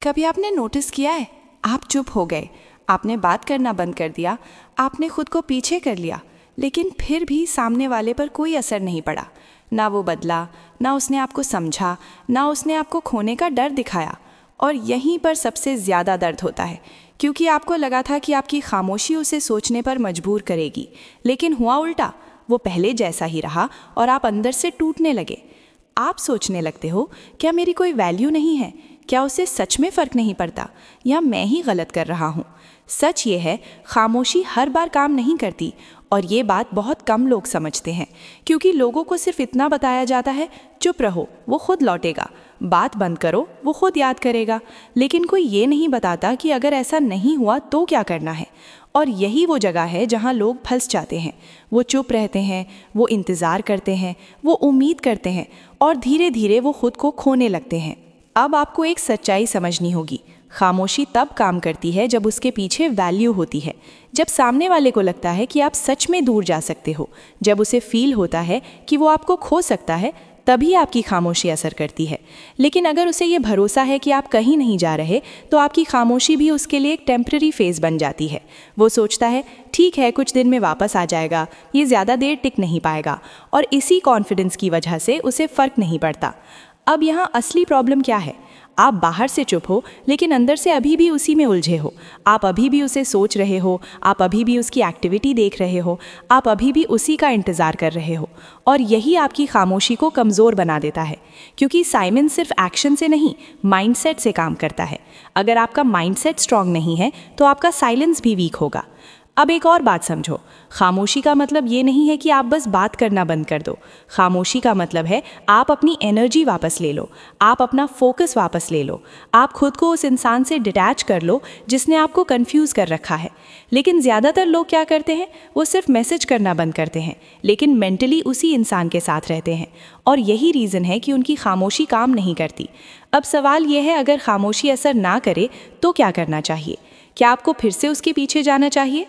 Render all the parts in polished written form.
कभी आपने नोटिस किया है, आप चुप हो गए, आपने बात करना बंद कर दिया, आपने खुद को पीछे कर लिया, लेकिन फिर भी सामने वाले पर कोई असर नहीं पड़ा। ना वो बदला, ना उसने आपको समझा, ना उसने आपको खोने का डर दिखाया। और यहीं पर सबसे ज़्यादा दर्द होता है, क्योंकि आपको लगा था कि आपकी खामोशी उसे सोचने पर मजबूर करेगी, लेकिन हुआ उल्टा। वो पहले जैसा ही रहा और आप अंदर से टूटने लगे। आप सोचने लगते हो, क्या मेरी कोई वैल्यू नहीं है? क्या उसे सच में फ़र्क नहीं पड़ता, या मैं ही गलत कर रहा हूँ? सच ये है, खामोशी हर बार काम नहीं करती, और ये बात बहुत कम लोग समझते हैं, क्योंकि लोगों को सिर्फ इतना बताया जाता है, चुप रहो, वो खुद लौटेगा, बात बंद करो, वो खुद याद करेगा। लेकिन कोई ये नहीं बताता कि अगर ऐसा नहीं हुआ तो क्या करना है। और यही वो जगह है जहाँ लोग फंस जाते हैं। वो चुप रहते हैं, वो इंतज़ार करते हैं, वो उम्मीद करते हैं, और धीरे धीरे वो खुद को खोने लगते हैं। अब आपको एक सच्चाई समझनी होगी, खामोशी तब काम करती है जब उसके पीछे वैल्यू होती है, जब सामने वाले को लगता है कि आप सच में दूर जा सकते हो, जब उसे फील होता है कि वो आपको खो सकता है, तभी आपकी खामोशी असर करती है। लेकिन अगर उसे ये भरोसा है कि आप कहीं नहीं जा रहे, तो आपकी खामोशी भी उसके लिए एक टेम्पररी फेज़ बन जाती है। वो सोचता है, ठीक है, कुछ दिन में वापस आ जाएगा, ये ज़्यादा देर टिक नहीं पाएगा, और इसी कॉन्फिडेंस की वजह से उसे फ़र्क नहीं पड़ता। अब यहाँ असली प्रॉब्लम क्या है? आप बाहर से चुप हो, लेकिन अंदर से अभी भी उसी में उलझे हो। आप अभी भी उसे सोच रहे हो, आप अभी भी उसकी एक्टिविटी देख रहे हो, आप अभी भी उसी का इंतज़ार कर रहे हो। और यही आपकी खामोशी को कमज़ोर बना देता है, क्योंकि साइमन सिर्फ एक्शन से नहीं, माइंडसेट से काम करता है। अगर आपका माइंडसेट स्ट्रांग नहीं है, तो आपका साइलेंस भी वीक होगा। अब एक और बात समझो, खामोशी का मतलब ये नहीं है कि आप बस बात करना बंद कर दो। खामोशी का मतलब है आप अपनी एनर्जी वापस ले लो, आप अपना फोकस वापस ले लो, आप खुद को उस इंसान से डिटैच कर लो जिसने आपको कंफ्यूज कर रखा है। लेकिन ज़्यादातर लोग क्या करते हैं, वो सिर्फ मैसेज करना बंद करते हैं, लेकिन मेंटली उसी इंसान के साथ रहते हैं। और यही रीज़न है कि उनकी खामोशी काम नहीं करती। अब सवाल यह है, अगर खामोशी असर ना करे तो क्या करना चाहिए? क्या आपको फिर से उसके पीछे जाना चाहिए?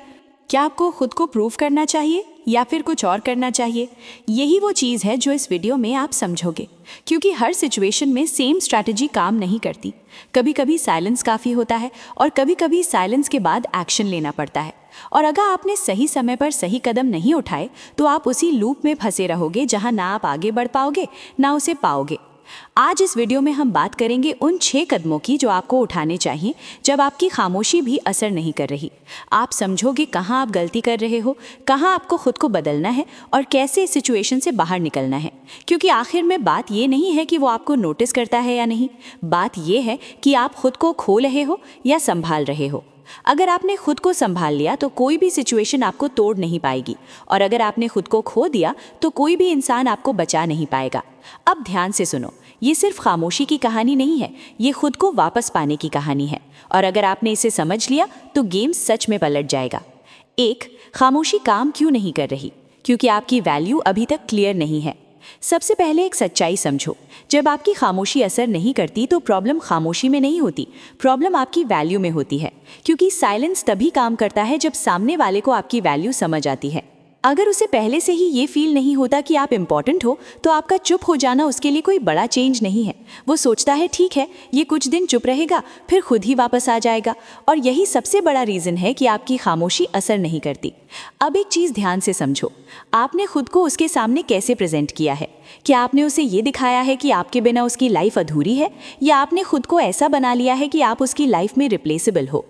क्या आपको खुद को प्रूव करना चाहिए, या फिर कुछ और करना चाहिए? यही वो चीज़ है जो इस वीडियो में आप समझोगे, क्योंकि हर सिचुएशन में सेम स्ट्रैटेजी काम नहीं करती। कभी कभी साइलेंस काफ़ी होता है, और कभी कभी साइलेंस के बाद एक्शन लेना पड़ता है। और अगर आपने सही समय पर सही कदम नहीं उठाए, तो आप उसी लूप में फंसे रहोगे जहाँ ना आप आगे बढ़ पाओगे, ना उसे पाओगे। आज इस वीडियो में हम बात करेंगे उन 6 कदमों की जो आपको उठाने चाहिए जब आपकी खामोशी भी असर नहीं कर रही। आप समझोगे कहाँ आप गलती कर रहे हो, कहाँ आपको खुद को बदलना है, और कैसे इस सिचुएशन से बाहर निकलना है। क्योंकि आखिर में बात ये नहीं है कि वो आपको नोटिस करता है या नहीं, बात ये है कि आप खुद को खो रहे हो या संभाल रहे हो। अगर आपने खुद को संभाल लिया तो कोई भी सिचुएशन आपको तोड़ नहीं पाएगी, और अगर आपने खुद को खो दिया तो कोई भी इंसान आपको बचा नहीं पाएगा। अब ध्यान से सुनो, ये सिर्फ खामोशी की कहानी नहीं है, ये खुद को वापस पाने की कहानी है। और अगर आपने इसे समझ लिया तो गेम सच में पलट जाएगा। 1. खामोशी काम क्यों नहीं कर रही? क्योंकि आपकी वैल्यू अभी तक क्लियर नहीं है। सबसे पहले एक सच्चाई समझो, जब आपकी खामोशी असर नहीं करती तो प्रॉब्लम खामोशी में नहीं होती, प्रॉब्लम आपकी वैल्यू में होती है। क्योंकि साइलेंस तभी काम करता है जब सामने वाले को आपकी वैल्यू समझ आती है। अगर उसे पहले से ही ये फील नहीं होता कि आप इम्पॉर्टेंट हो, तो आपका चुप हो जाना उसके लिए कोई बड़ा चेंज नहीं है। वो सोचता है, ठीक है, ये कुछ दिन चुप रहेगा, फिर खुद ही वापस आ जाएगा। और यही सबसे बड़ा रीज़न है कि आपकी खामोशी असर नहीं करती। अब एक चीज़ ध्यान से समझो, आपने खुद को उसके सामने कैसे प्रेजेंट किया है? क्या आपने उसे ये दिखाया है कि आपके बिना उसकी लाइफ अधूरी है, या आपने खुद को ऐसा बना लिया है कि आप उसकी लाइफ में रिप्लेसेबल हो?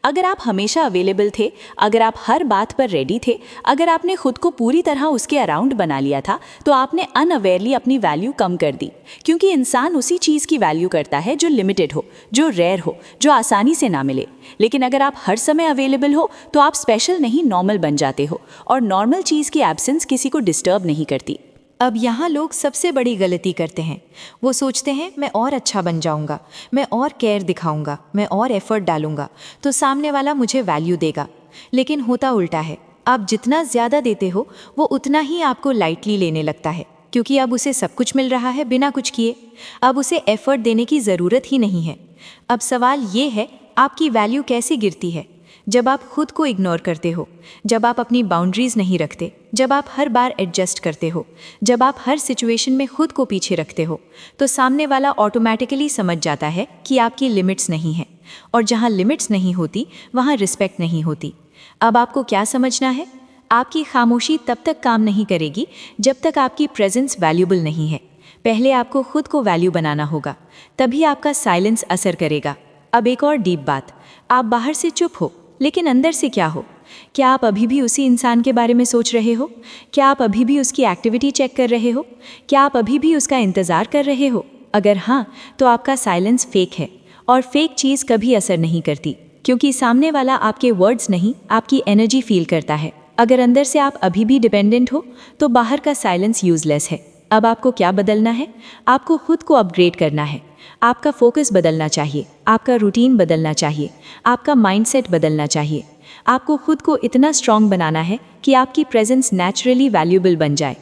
अगर आप हमेशा अवेलेबल थे, अगर आप हर बात पर रेडी थे, अगर आपने खुद को पूरी तरह उसके अराउंड बना लिया था, तो आपने अनअवेयरली अपनी वैल्यू कम कर दी। क्योंकि इंसान उसी चीज़ की वैल्यू करता है जो लिमिटेड हो, जो रेयर हो, जो आसानी से ना मिले। लेकिन अगर आप हर समय अवेलेबल हो तो आप स्पेशल नहीं, नॉर्मल बन जाते हो, और नॉर्मल चीज़ की एब्सेंस किसी को डिस्टर्ब नहीं करती। अब यहाँ लोग सबसे बड़ी गलती करते हैं। वो सोचते हैं, मैं और अच्छा बन जाऊँगा, मैं और केयर दिखाऊँगा, मैं और एफर्ट डालूँगा तो सामने वाला मुझे वैल्यू देगा। लेकिन होता उल्टा है, आप जितना ज़्यादा देते हो वो उतना ही आपको लाइटली लेने लगता है, क्योंकि अब उसे सब कुछ मिल रहा है बिना कुछ किए। अब उसे एफर्ट देने की ज़रूरत ही नहीं है। अब सवाल ये है, आपकी वैल्यू कैसे गिरती है? जब आप खुद को इग्नोर करते हो, जब आप अपनी बाउंड्रीज नहीं रखते, जब आप हर बार एडजस्ट करते हो, जब आप हर सिचुएशन में खुद को पीछे रखते हो, तो सामने वाला ऑटोमेटिकली समझ जाता है कि आपकी लिमिट्स नहीं है। और जहाँ लिमिट्स नहीं होती वहाँ रिस्पेक्ट नहीं होती। अब आपको क्या समझना है? आपकी खामोशी तब तक काम नहीं करेगी जब तक आपकी प्रेजेंस वैल्यूबल नहीं है। पहले आपको खुद को वैल्यू बनाना होगा, तभी आपका साइलेंस असर करेगा। अब एक और डीप बात, आप बाहर से चुप हो, लेकिन अंदर से क्या हो? क्या आप अभी भी उसी इंसान के बारे में सोच रहे हो? क्या आप अभी भी उसकी एक्टिविटी चेक कर रहे हो? क्या आप अभी भी उसका इंतज़ार कर रहे हो? अगर हाँ, तो आपका साइलेंस फेक है, और फेक चीज़ कभी असर नहीं करती, क्योंकि सामने वाला आपके वर्ड्स नहीं, आपकी एनर्जी फील करता है। अगर अंदर से आप अभी भी डिपेंडेंट हो, तो बाहर का साइलेंस यूजलेस है। अब आपको क्या बदलना है? आपको खुद को अपग्रेड करना है। आपका फोकस बदलना चाहिए, आपका रूटीन बदलना चाहिए, आपका माइंडसेट बदलना चाहिए। आपको खुद को इतना स्ट्रांग बनाना है कि आपकी प्रेजेंस नेचुरली वैल्यूएबल बन जाए।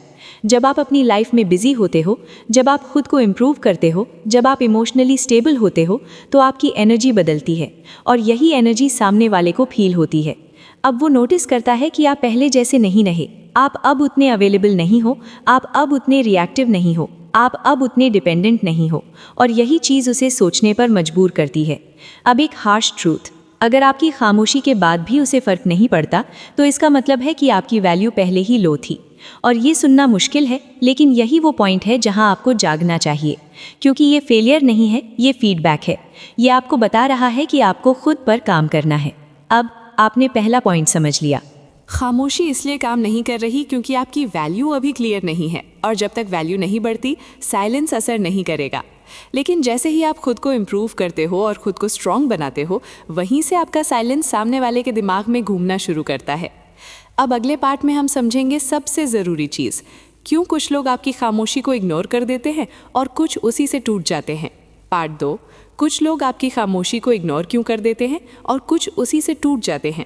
जब आप अपनी लाइफ में बिजी होते हो, जब आप खुद को इम्प्रूव करते हो, जब आप इमोशनली स्टेबल होते हो, तो आपकी एनर्जी बदलती है, और यही एनर्जी सामने वाले को फील होती है। अब वो नोटिस करता है कि आप पहले जैसे नहीं रहे, आप अब उतने अवेलेबल नहीं हो, आप अब उतने रिएक्टिव नहीं हो, आप अब उतने डिपेंडेंट नहीं हो, और यही चीज़ उसे सोचने पर मजबूर करती है। अब एक हार्श ट्रूथ, अगर आपकी खामोशी के बाद भी उसे फ़र्क नहीं पड़ता, तो इसका मतलब है कि आपकी वैल्यू पहले ही लो थी। और ये सुनना मुश्किल है, लेकिन यही वो पॉइंट है जहां आपको जागना चाहिए, क्योंकि ये फेलियर नहीं है, ये फीडबैक है। ये आपको बता रहा है कि आपको खुद पर काम करना है। अब आपने पहला पॉइंट समझ लिया। खामोशी इसलिए काम नहीं कर रही क्योंकि आपकी वैल्यू अभी क्लियर नहीं है, और जब तक वैल्यू नहीं बढ़ती, साइलेंस असर नहीं करेगा। लेकिन जैसे ही आप खुद को इम्प्रूव करते हो और खुद को स्ट्रांग बनाते हो, वहीं से आपका साइलेंस सामने वाले के दिमाग में घूमना शुरू करता है। अब अगले पार्ट में हम समझेंगे सबसे ज़रूरी चीज़, क्यों कुछ लोग आपकी खामोशी को इग्नोर कर देते हैं और कुछ उसी से टूट जाते हैं। पार्ट 2, कुछ लोग आपकी खामोशी को इग्नोर क्यों कर देते हैं और कुछ उसी से टूट जाते हैं।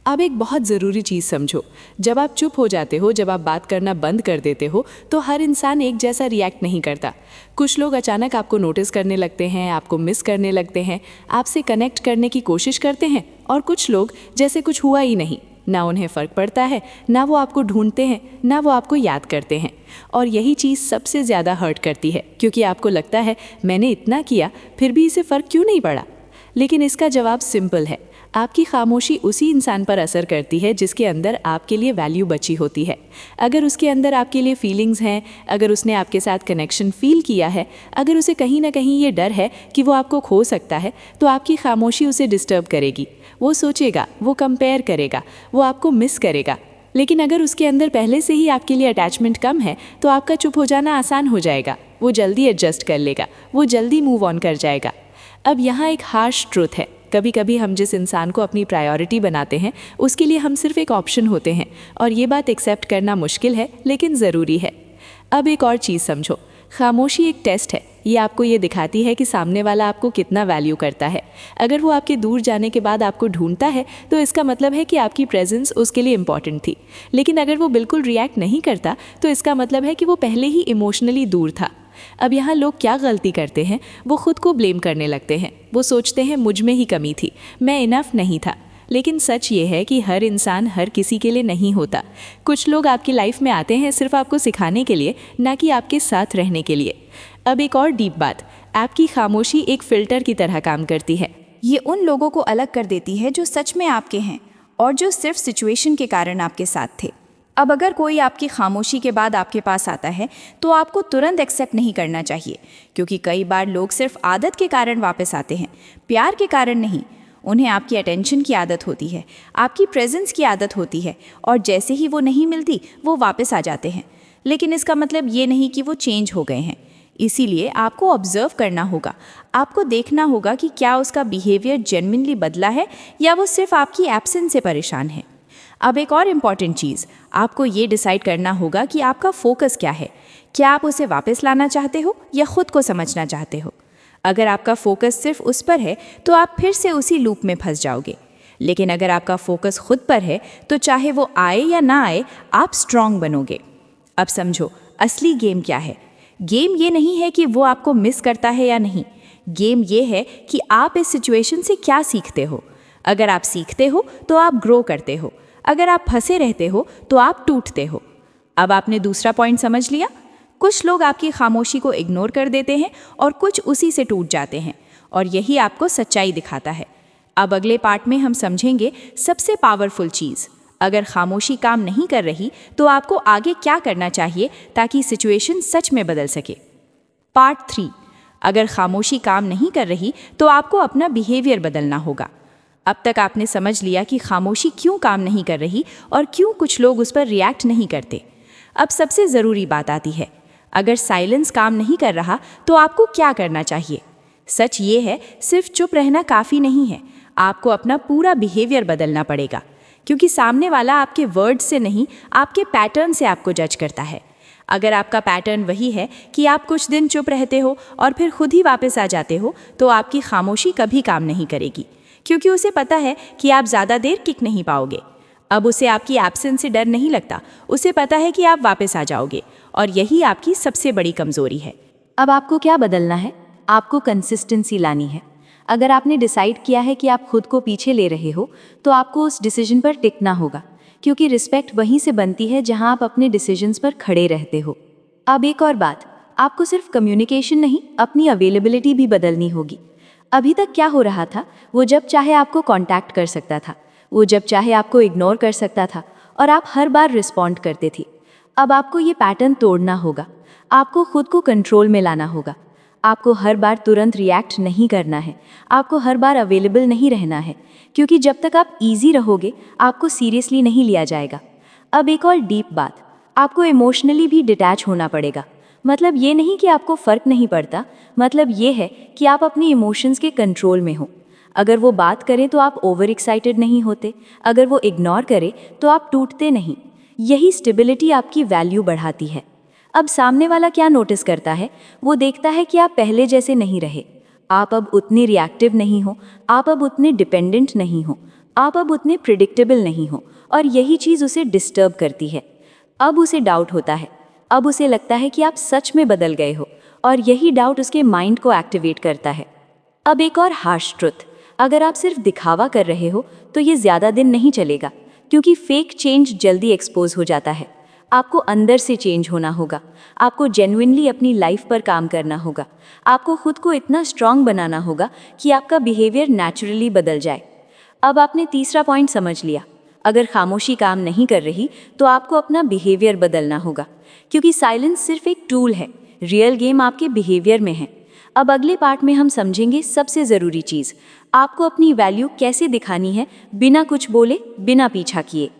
अब एक बहुत ज़रूरी चीज़ समझो, जब आप चुप हो जाते हो, जब आप बात करना बंद कर देते हो, तो हर इंसान एक जैसा रिएक्ट नहीं करता। कुछ लोग अचानक आपको नोटिस करने लगते हैं, आपको मिस करने लगते हैं, आपसे कनेक्ट करने की कोशिश करते हैं, और कुछ लोग जैसे कुछ हुआ ही नहीं। ना उन्हें फ़र्क पड़ता है, ना वो आपको ढूंढते हैं, ना वो आपको याद करते हैं। और यही चीज़ सबसे ज़्यादा हर्ट करती है, क्योंकि आपको लगता है मैंने इतना किया, फिर भी इसे फ़र्क क्यों नहीं पड़ा। लेकिन इसका जवाब सिंपल है, आपकी खामोशी उसी इंसान पर असर करती है जिसके अंदर आपके लिए वैल्यू बची होती है। अगर उसके अंदर आपके लिए फीलिंग्स हैं, अगर उसने आपके साथ कनेक्शन फील किया है, अगर उसे कहीं ना कहीं ये डर है कि वो आपको खो सकता है, तो आपकी खामोशी उसे डिस्टर्ब करेगी। वो सोचेगा, वो कंपेयर करेगा, वो आपको मिस करेगा। लेकिन अगर उसके अंदर पहले से ही आपके लिए अटैचमेंट कम है, तो आपका चुप हो जाना आसान हो जाएगा। वो जल्दी एडजस्ट कर लेगा, वो जल्दी मूव ऑन कर जाएगा। अब यहाँ एक हार्श ट्रूथ है, कभी कभी हम जिस इंसान को अपनी प्रायोरिटी बनाते हैं, उसके लिए हम सिर्फ एक ऑप्शन होते हैं, और ये बात एक्सेप्ट करना मुश्किल है, लेकिन ज़रूरी है। अब एक और चीज़ समझो, खामोशी एक टेस्ट है। ये आपको ये दिखाती है कि सामने वाला आपको कितना वैल्यू करता है। अगर वो आपके दूर जाने के बाद आपको ढूंढता है, तो इसका मतलब है कि आपकी प्रेजेंस उसके लिए इम्पॉर्टेंट थी। लेकिन अगर वो बिल्कुल रिएक्ट नहीं करता, तो इसका मतलब है कि वो पहले ही इमोशनली दूर था। अब यहाँ लोग क्या गलती करते हैं, वो खुद को ब्लेम करने लगते हैं। वो सोचते हैं मुझ में ही कमी थी, मैं इनफ नहीं था। लेकिन सच ये है कि हर इंसान हर किसी के लिए नहीं होता। कुछ लोग आपकी लाइफ में आते हैं सिर्फ आपको सिखाने के लिए, ना कि आपके साथ रहने के लिए। अब एक और डीप बात, आपकी खामोशी एक फ़िल्टर की तरह काम करती है। ये उन लोगों को अलग कर देती है जो सच में आपके हैं और जो सिर्फ सिचुएशन के कारण आपके साथ थे। अब अगर कोई आपकी खामोशी के बाद आपके पास आता है, तो आपको तुरंत एक्सेप्ट नहीं करना चाहिए, क्योंकि कई बार लोग सिर्फ आदत के कारण वापस आते हैं, प्यार के कारण नहीं। उन्हें आपकी अटेंशन की आदत होती है, आपकी प्रेजेंस की आदत होती है, और जैसे ही वो नहीं मिलती, वो वापस आ जाते हैं। लेकिन इसका मतलब ये नहीं कि वो चेंज हो गए हैं। इसीलिए आपको ऑब्जर्व करना होगा, आपको देखना होगा कि क्या उसका बिहेवियर जेन्युइनली बदला है या वो सिर्फ आपकी एब्सेंस से परेशान है। अब एक और इम्पॉर्टेंट चीज़, आपको ये डिसाइड करना होगा कि आपका फोकस क्या है। क्या आप उसे वापस लाना चाहते हो या खुद को समझना चाहते हो? अगर आपका फोकस सिर्फ उस पर है, तो आप फिर से उसी लूप में फंस जाओगे। लेकिन अगर आपका फोकस खुद पर है, तो चाहे वो आए या ना आए, आप स्ट्रांग बनोगे। अब समझो, असली गेम क्या है। गेम ये नहीं है कि वो आपको मिस करता है या नहीं। गेम ये है कि आप इस सिचुएशन से क्या सीखते हो। अगर आप सीखते हो तो आप ग्रो करते हो, अगर आप फंसे रहते हो तो आप टूटते हो। अब आपने दूसरा पॉइंट समझ लिया। कुछ लोग आपकी खामोशी को इग्नोर कर देते हैं और कुछ उसी से टूट जाते हैं, और यही आपको सच्चाई दिखाता है। अब अगले पार्ट में हम समझेंगे सबसे पावरफुल चीज़। अगर खामोशी काम नहीं कर रही तो आपको आगे क्या करना चाहिए ताकि सिचुएशन सच में बदल सके। पार्ट 3, अगर खामोशी काम नहीं कर रही तो आपको अपना बिहेवियर बदलना होगा। अब तक आपने समझ लिया कि खामोशी क्यों काम नहीं कर रही और क्यों कुछ लोग उस पर रिएक्ट नहीं करते। अब सबसे ज़रूरी बात आती है, अगर साइलेंस काम नहीं कर रहा तो आपको क्या करना चाहिए। सच ये है, सिर्फ चुप रहना काफ़ी नहीं है, आपको अपना पूरा बिहेवियर बदलना पड़ेगा, क्योंकि सामने वाला आपके वर्ड से नहीं, आपके पैटर्न से आपको जज करता है। अगर आपका पैटर्न वही है कि आप कुछ दिन चुप रहते हो और फिर खुद ही वापस आ जाते हो, तो आपकी खामोशी कभी काम नहीं करेगी, क्योंकि उसे पता है कि आप ज़्यादा देर टिक नहीं पाओगे। अब उसे आपकी एब्सेंस से डर नहीं लगता, उसे पता है कि आप वापस आ जाओगे, और यही आपकी सबसे बड़ी कमज़ोरी है। अब आपको क्या बदलना है? आपको कंसिस्टेंसी लानी है। अगर आपने डिसाइड किया है कि आप खुद को पीछे ले रहे हो, तो आपको उस डिसीजन पर टिकना होगा, क्योंकि रिस्पेक्ट वहीं से बनती है जहां आप अपने डिसीजंस पर खड़े रहते हो। अब एक और बात, आपको सिर्फ कम्युनिकेशन नहीं, अपनी अवेलेबिलिटी भी बदलनी होगी। अभी तक क्या हो रहा था, वो जब चाहे आपको कांटेक्ट कर सकता था, वो जब चाहे आपको इग्नोर कर सकता था, और आप हर बार रिस्पॉन्ड करते थे। अब आपको ये पैटर्न तोड़ना होगा। आपको खुद को कंट्रोल में लाना होगा। आपको हर बार तुरंत रिएक्ट नहीं करना है, आपको हर बार अवेलेबल नहीं रहना है, क्योंकि जब तक आप इजी रहोगे आपको सीरियसली नहीं लिया जाएगा। अब एक और डीप बात, आपको इमोशनली भी डिटैच होना पड़ेगा। मतलब ये नहीं कि आपको फ़र्क नहीं पड़ता, मतलब ये है कि आप अपनी इमोशंस के कंट्रोल में हो। अगर वो बात करें तो आप ओवर एक्साइटेड नहीं होते, अगर वो इग्नोर करे तो आप टूटते नहीं। यही स्टेबिलिटी आपकी वैल्यू बढ़ाती है। अब सामने वाला क्या नोटिस करता है, वो देखता है कि आप पहले जैसे नहीं रहे। आप अब उतने रिएक्टिव नहीं हो, आप अब उतने डिपेंडेंट नहीं हो, आप अब उतने प्रिडिक्टेबल नहीं हो, और यही चीज़ उसे डिस्टर्ब करती है। अब उसे डाउट होता है, अब उसे लगता है कि आप सच में बदल गए हो, और यही डाउट उसके माइंड को एक्टिवेट करता है। अब एक और हार्श ट्रुथ, अगर आप सिर्फ दिखावा कर रहे हो तो ये ज़्यादा दिन नहीं चलेगा, क्योंकि फेक चेंज जल्दी एक्सपोज हो जाता है। आपको अंदर से चेंज होना होगा, आपको जेन्युइनली अपनी लाइफ पर काम करना होगा, आपको खुद को इतना स्ट्रांग बनाना होगा कि आपका बिहेवियर नेचुरली बदल जाए। अब आपने तीसरा पॉइंट समझ लिया। अगर खामोशी काम नहीं कर रही तो आपको अपना बिहेवियर बदलना होगा, क्योंकि साइलेंस सिर्फ एक टूल है, रियल गेम आपके बिहेवियर में है। अब अगले पार्ट में हम समझेंगे सबसे ज़रूरी चीज़, आपको अपनी वैल्यू कैसे दिखानी है बिना कुछ बोले, बिना पीछा किए।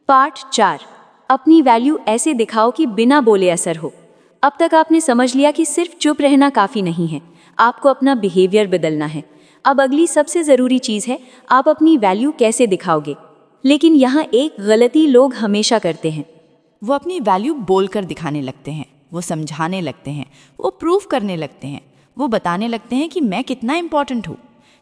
पार्ट 4, अपनी वैल्यू ऐसे दिखाओ कि बिना बोले असर हो। अब तक आपने समझ लिया कि सिर्फ चुप रहना काफ़ी नहीं है, आपको अपना बिहेवियर बदलना है। अब अगली सबसे ज़रूरी चीज़ है, आप अपनी वैल्यू कैसे दिखाओगे। लेकिन यहाँ एक गलती लोग हमेशा करते हैं, वो अपनी वैल्यू बोलकर दिखाने लगते हैं, वो समझाने लगते हैं, वो प्रूव करने लगते हैं, वो बताने लगते हैं कि मैं कितना इम्पोर्टेंट हूँ।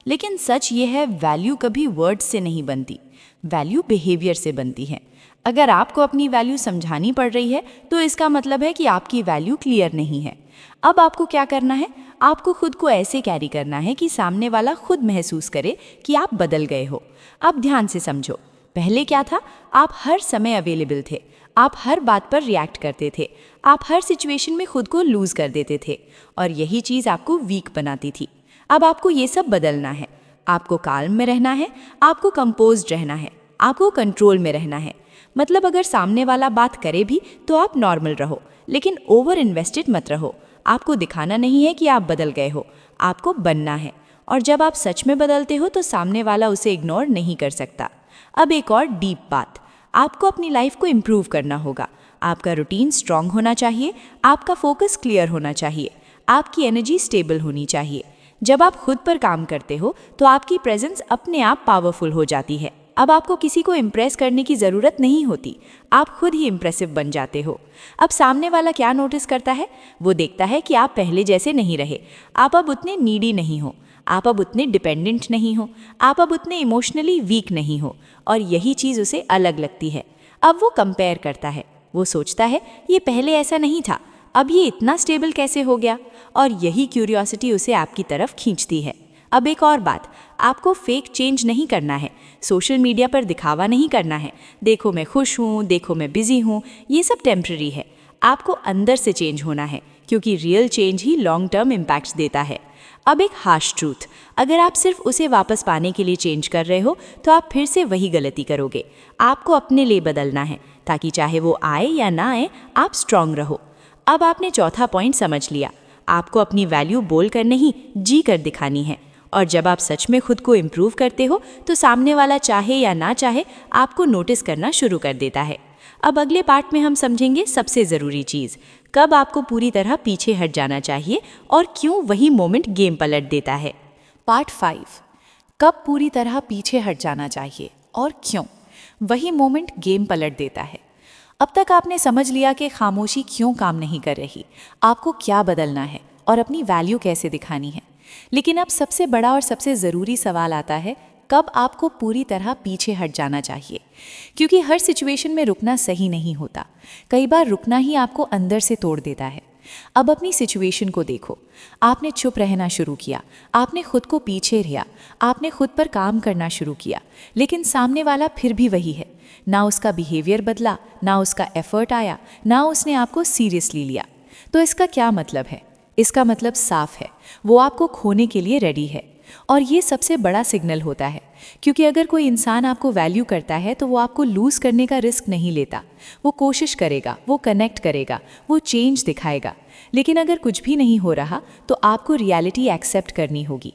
लेकिन सच ये है, वैल्यू कभी वर्ड्स से नहीं बनती, वैल्यू बिहेवियर से बनती है। अगर आपको अपनी वैल्यू समझानी पड़ रही है तो इसका मतलब है कि आपकी वैल्यू क्लियर नहीं है। अब आपको क्या करना है, आपको खुद को ऐसे कैरी करना है कि सामने वाला खुद महसूस करे कि आप बदल गए हो। अब ध्यान से समझो, पहले क्या था, आप हर समय अवेलेबल थे, आप हर बात पर रिएक्ट करते थे, आप हर सिचुएशन में खुद को लूज कर देते थे, और यही चीज़ आपको वीक बनाती थी। अब आपको ये सब बदलना है। आपको काल्म में रहना है, आपको कंपोज्ड रहना है, आपको कंट्रोल में रहना है। मतलब अगर सामने वाला बात करे भी तो आप नॉर्मल रहो, लेकिन ओवर इन्वेस्टेड मत रहो। आपको दिखाना नहीं है कि आप बदल गए हो, आपको बनना है। और जब आप सच में बदलते हो तो सामने वाला उसे इग्नोर नहीं कर सकता। अब एक और डीप बात, आपको अपनी लाइफ को इम्प्रूव करना होगा। आपका रूटीन स्ट्रांग होना चाहिए, आपका फोकस क्लियर होना चाहिए, आपकी एनर्जी स्टेबल होनी चाहिए। जब आप खुद पर काम करते हो तो आपकी प्रेजेंस अपने आप पावरफुल हो जाती है। अब आपको किसी को इम्प्रेस करने की ज़रूरत नहीं होती, आप खुद ही इम्प्रेसिव बन जाते हो। अब सामने वाला क्या नोटिस करता है, वो देखता है कि आप पहले जैसे नहीं रहे, आप अब उतने नीडी नहीं हो, आप अब उतने डिपेंडेंट नहीं हो, आप अब उतने इमोशनली वीक नहीं हो, और यही चीज़ उसे अलग लगती है। अब वो कंपेयर करता है, वो सोचता है ये पहले ऐसा नहीं था, अब ये इतना स्टेबल कैसे हो गया, और यही क्यूरियोसिटी उसे आपकी तरफ खींचती है। अब एक और बात, आपको फेक चेंज नहीं करना है, सोशल मीडिया पर दिखावा नहीं करना है, देखो मैं खुश हूँ, देखो मैं बिजी हूँ, ये सब टेम्पररी है। आपको अंदर से चेंज होना है, क्योंकि रियल चेंज ही लॉन्ग टर्म इम्पैक्ट देता है। अब एक हार्श ट्रूथ, अगर आप सिर्फ उसे वापस पाने के लिए चेंज कर रहे हो तो आप फिर से वही गलती करोगे। आपको अपने लिए बदलना है, ताकि चाहे वो आए या ना आए, आप स्ट्रांग रहो। अब आपने चौथा पॉइंट समझ लिया, आपको अपनी वैल्यू बोल कर नहीं, जी कर दिखानी है। और जब आप सच में खुद को इम्प्रूव करते हो तो सामने वाला चाहे या ना चाहे आपको नोटिस करना शुरू कर देता है। अब अगले पार्ट में हम समझेंगे सबसे ज़रूरी चीज़, कब आपको पूरी तरह पीछे हट जाना चाहिए और क्यों वही मोमेंट गेम पलट देता है। पार्ट 5, कब पूरी तरह पीछे हट जाना चाहिए और क्यों वही मोमेंट गेम पलट देता है। अब तक आपने समझ लिया कि खामोशी क्यों काम नहीं कर रही, आपको क्या बदलना है और अपनी वैल्यू कैसे दिखानी है। लेकिन अब सबसे बड़ा और सबसे ज़रूरी सवाल आता है, कब आपको पूरी तरह पीछे हट जाना चाहिए। क्योंकि हर सिचुएशन में रुकना सही नहीं होता, कई बार रुकना ही आपको अंदर से तोड़ देता है। अब अपनी सिचुएशन को देखो, आपने चुप रहना शुरू किया, आपने खुद को पीछे रिया, आपने खुद पर काम करना शुरू किया, लेकिन सामने वाला फिर भी वही है। ना उसका बिहेवियर बदला, ना उसका एफर्ट आया, ना उसने आपको सीरियसली लिया। तो इसका क्या मतलब है? इसका मतलब साफ है, वो आपको खोने के लिए रेडी है। और ये सबसे बड़ा सिग्नल होता है, क्योंकि अगर कोई इंसान आपको वैल्यू करता है तो वो आपको लूज़ करने का रिस्क नहीं लेता। वो कोशिश करेगा, वो कनेक्ट करेगा, वो चेंज दिखाएगा। लेकिन अगर कुछ भी नहीं हो रहा तो आपको रियलिटी एक्सेप्ट करनी होगी।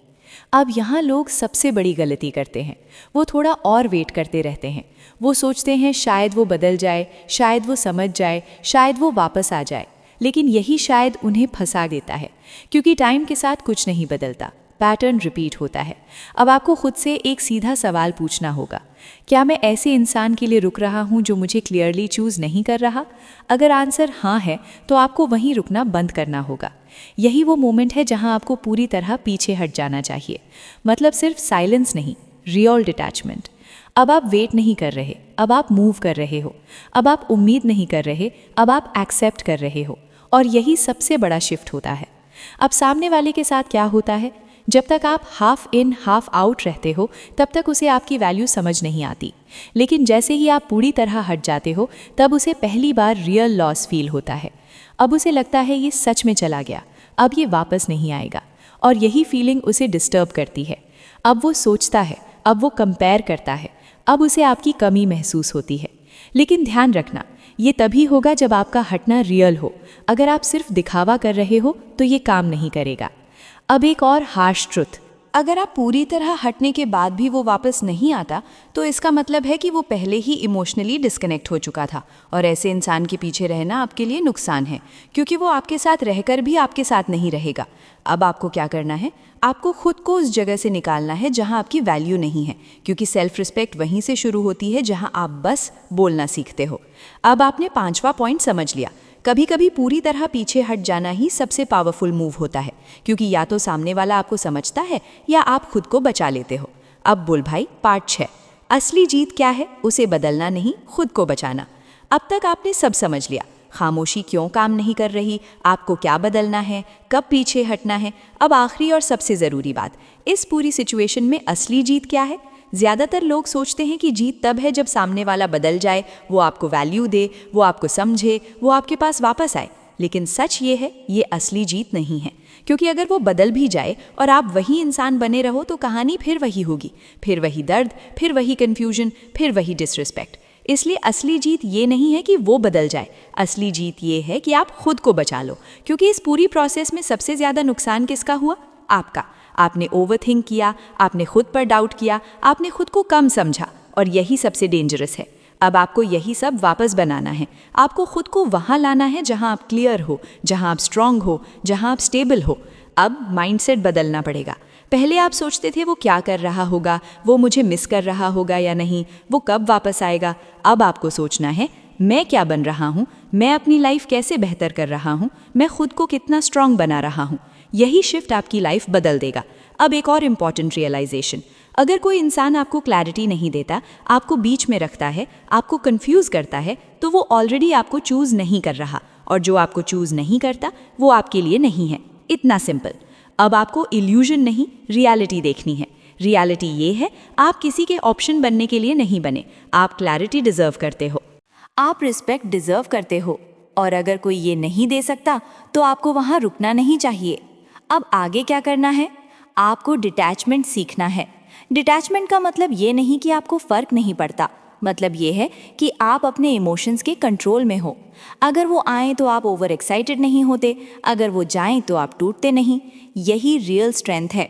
अब यहाँ लोग सबसे बड़ी गलती करते हैं, वो थोड़ा और वेट करते रहते हैं। वो सोचते हैं शायद वो बदल जाए, शायद वो समझ जाए, शायद वो वापस आ जाए। लेकिन यही शायद उन्हें फंसा देता है, क्योंकि टाइम के साथ कुछ नहीं बदलता, पैटर्न रिपीट होता है। अब आपको खुद से एक सीधा सवाल पूछना होगा, क्या मैं ऐसे इंसान के लिए रुक रहा हूँ जो मुझे क्लियरली चूज़ नहीं कर रहा? अगर आंसर हाँ है तो आपको वहीं रुकना बंद करना होगा। यही वो मोमेंट है जहाँ आपको पूरी तरह पीछे हट जाना चाहिए। मतलब सिर्फ साइलेंस नहीं, रियल डिटैचमेंट। अब आप वेट नहीं कर रहे, अब आप मूव कर रहे हो। अब आप उम्मीद नहीं कर रहे, अब आप एक्सेप्ट कर रहे हो। और यही सबसे बड़ा शिफ्ट होता है। अब सामने वाले के साथ क्या होता है, जब तक आप हाफ इन हाफ आउट रहते हो तब तक उसे आपकी वैल्यू समझ नहीं आती। लेकिन जैसे ही आप पूरी तरह हट जाते हो तब उसे पहली बार रियल लॉस फील होता है। अब उसे लगता है ये सच में चला गया, अब ये वापस नहीं आएगा। और यही फीलिंग उसे डिस्टर्ब करती है। अब वो सोचता है, अब वो कंपेयर करता है, अब उसे आपकी कमी महसूस होती है। लेकिन ध्यान रखना, ये तभी होगा जब आपका हटना रियल हो। अगर आप सिर्फ दिखावा कर रहे हो तो ये काम नहीं करेगा। अब एक और हार्श ट्रुथ, अगर आप पूरी तरह हटने के बाद भी वो वापस नहीं आता तो इसका मतलब है कि वो पहले ही इमोशनली डिस्कनेक्ट हो चुका था। और ऐसे इंसान के पीछे रहना आपके लिए नुकसान है, क्योंकि वो आपके साथ रहकर भी आपके साथ नहीं रहेगा। अब आपको क्या करना है, आपको खुद को उस जगह से निकालना है जहां आपकी वैल्यू नहीं है, क्योंकि सेल्फ रिस्पेक्ट वहीं से शुरू होती है जहां आप बस बोलना सीखते हो। अब आपने 5वां पॉइंट समझ लिया, कभी कभी पूरी तरह पीछे हट जाना ही सबसे पावरफुल मूव होता है, क्योंकि या तो सामने वाला आपको समझता है या आप खुद को बचा लेते हो। अब बोल भाई, पार्ट 6, असली जीत क्या है, उसे बदलना नहीं, खुद को बचाना। अब तक आपने सब समझ लिया, खामोशी क्यों काम नहीं कर रही, आपको क्या बदलना है, कब पीछे हटना है। अब आखिरी और सबसे ज़रूरी बात, इस पूरी सिचुएशन में असली जीत क्या है। ज़्यादातर लोग सोचते हैं कि जीत तब है जब सामने वाला बदल जाए, वो आपको वैल्यू दे, वो आपको समझे, वो आपके पास वापस आए। लेकिन सच ये है, ये असली जीत नहीं है, क्योंकि अगर वो बदल भी जाए और आप वही इंसान बने रहो तो कहानी फिर वही होगी, फिर वही दर्द, फिर वही कन्फ्यूजन, फिर वही डिसरिस्पेक्ट। इसलिए असली जीत ये नहीं है कि वो बदल जाए, असली जीत ये है कि आप खुद को बचा लो। क्योंकि इस पूरी प्रोसेस में सबसे ज़्यादा नुकसान किसका हुआ? आपका। आपने ओवरथिंक किया, आपने खुद पर डाउट किया, आपने खुद को कम समझा, और यही सबसे डेंजरस है। अब आपको यही सब वापस बनाना है। आपको खुद को वहाँ लाना है जहाँ आप क्लियर हो, जहाँ आप स्ट्रांग हो, जहाँ आप स्टेबल हो। अब माइंडसेट बदलना पड़ेगा। पहले आप सोचते थे वो क्या कर रहा होगा, वो मुझे मिस कर रहा होगा या नहीं, वो कब वापस आएगा। अब आपको सोचना है, मैं क्या बन रहा हूँ, मैं अपनी लाइफ कैसे बेहतर कर रहा हूँ, मैं खुद को कितना स्ट्रांग बना रहा हूँ। यही शिफ्ट आपकी लाइफ बदल देगा। अब एक और इम्पॉर्टेंट रियलाइजेशन, अगर कोई इंसान आपको क्लैरिटी नहीं देता, आपको बीच में रखता है, आपको कंफ्यूज करता है, तो वो ऑलरेडी आपको चूज़ नहीं कर रहा, और जो आपको चूज़ नहीं करता वो आपके लिए नहीं है। इतना सिंपल। अब आपको इल्यूजन नहीं, रियलिटी देखनी है। रियलिटी ये है, आप किसी के ऑप्शन बनने के लिए नहीं बने, आप क्लैरिटी डिजर्व करते हो। आप रिस्पेक्ट डिजर्व करते हो, और अगर कोई ये नहीं दे सकता तो आपको वहाँ रुकना नहीं चाहिए। अब आगे क्या करना है? आपको डिटैचमेंट सीखना है। डिटैचमेंट का मतलब ये नहीं कि आपको फ़र्क नहीं पड़ता, मतलब ये है कि आप अपने इमोशंस के कंट्रोल में हो। अगर वो आएँ तो आप ओवर एक्साइटेड नहीं होते, अगर वो जाएं तो आप टूटते नहीं। यही रियल स्ट्रेंथ है।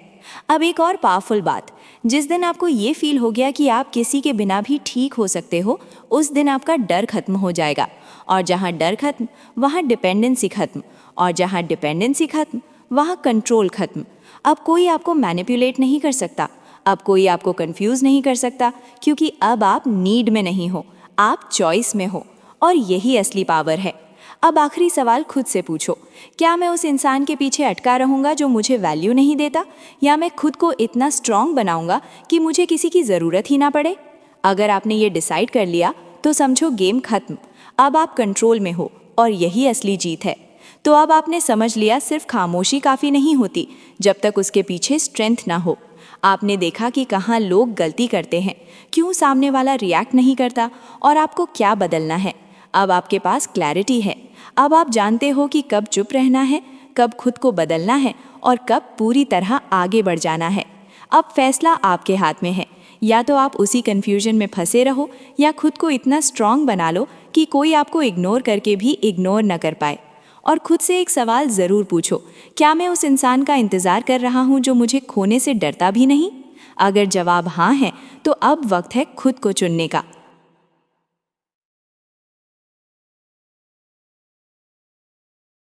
अब एक और पावरफुल बात, जिस दिन आपको ये फील हो गया कि आप किसी के बिना भी ठीक हो सकते हो, उस दिन आपका डर खत्म हो जाएगा। और जहाँ डर खत्म, वहाँ डिपेंडेंसी खत्म, और जहाँ डिपेंडेंसी खत्म, वहाँ कंट्रोल खत्म। अब कोई आपको मैनिपुलेट नहीं कर सकता, अब कोई आपको कंफ्यूज नहीं कर सकता, क्योंकि अब आप नीड में नहीं हो, आप चॉइस में हो। और यही असली पावर है। अब आखिरी सवाल खुद से पूछो, क्या मैं उस इंसान के पीछे अटका रहूँगा जो मुझे वैल्यू नहीं देता, या मैं खुद को इतना स्ट्रांग बनाऊँगा कि मुझे किसी की ज़रूरत ही ना पड़े? अगर आपने ये डिसाइड कर लिया तो समझो गेम खत्म। अब आप कंट्रोल में हो, और यही असली जीत है। तो अब आपने समझ लिया, सिर्फ खामोशी काफ़ी नहीं होती जब तक उसके पीछे स्ट्रेंथ ना हो। आपने देखा कि कहाँ लोग गलती करते हैं, क्यों सामने वाला रिएक्ट नहीं करता, और आपको क्या बदलना है। अब आपके पास क्लैरिटी है। अब आप जानते हो कि कब चुप रहना है, कब खुद को बदलना है, और कब पूरी तरह आगे बढ़ जाना है। अब फैसला आपके हाथ में है। या तो आप उसी कन्फ्यूजन में फंसे रहो, या खुद को इतना स्ट्रांग बना लो कि कोई आपको इग्नोर करके भी इग्नोर न कर पाए। और खुद से एक सवाल ज़रूर पूछो, क्या मैं उस इंसान का इंतज़ार कर रहा हूँ जो मुझे खोने से डरता भी नहीं? अगर जवाब हाँ है, तो अब वक्त है खुद को चुनने का।